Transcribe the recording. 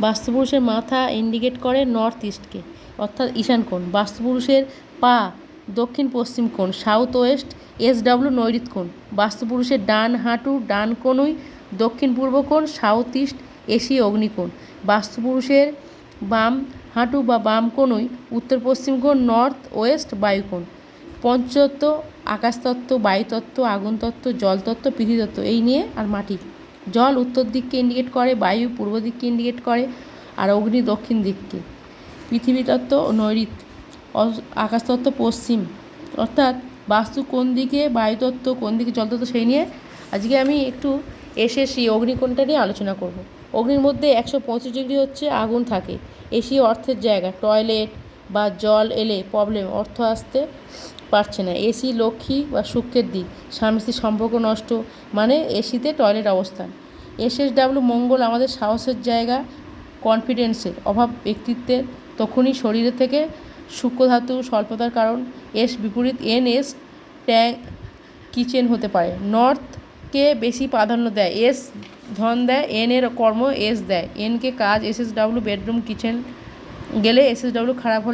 বাস্তুপুরুষের মাথা ইন্ডিকেট করে নর্থ ইস্টকে অর্থাৎ ঈশান কোণ। বাস্তুপুরুষের পা দক্ষিণ পশ্চিম কোণ সাউথ ওয়েস্ট SW নৈঋত কোণ। বাস্তুপুরুষের ডান হাঁটু ডান কনুই দক্ষিণ পূর্ব কোণ সাউথ ইস্ট এশীয় অগ্নিকোণ। বাস্তুপুরুষের বাম হাঁটু বা বাম কনুই উত্তর পশ্চিম কোণ নর্থ ওয়েস্ট বায়ুকোণ। পঞ্চতত্ত্ব আকাশতত্ত্ব, বায়ুতত্ত্ব, আগুনতত্ত্ব, জলতত্ত্ব, পৃথিবীতত্ত্ব এই নিয়ে। আর মাটি, জল উত্তর দিককে ইন্ডিকেট করে, বায়ু পূর্ব দিককে ইন্ডিকেট করে, আর অগ্নি দক্ষিণ দিককে। পৃথিবীতত্ত্ব নৈঋত, আকাশতত্ত্ব পশ্চিম, অর্থাৎ বাস্তু কোন দিকে বায়ুতত্ত্ব, কোন দিকে জলতত্ত্ব সেই নিয়ে আজকে আমি একটু এসএসসি অগ্নিকোণটা নিয়ে আলোচনা করব। অগ্নির মধ্যে 135 ডিগ্রি হচ্ছে আগুন থাকে। এশীয় অর্থের জায়গা, টয়লেট বা জল এলে প্রবলেম, অর্থ আসতে পারছে না। এসি লক্ষ্মী বা শুক্রের দিক, স্বামী স্ত্রীর সম্পর্ক নষ্ট, মানে এসিতে টয়লেট অবস্থান। SSW মঙ্গল আমাদের সাহসের জায়গা, কনফিডেন্সের অভাব ব্যক্তিত্বের, তখনই শরীরে থেকে সূক্ষ্ম ধাতু স্বল্পতার কারণ। এস বিপরীত NS ট্যাঙ্ক কিচেন হতে পারে। নর্থকে বেশি প্রাধান্য দেয়, S ধন দেয়, N এর কর্ম S দেয়, N কে কাজ। SSW বেডরুম কিচেন গেলে SSW খারাপ হলে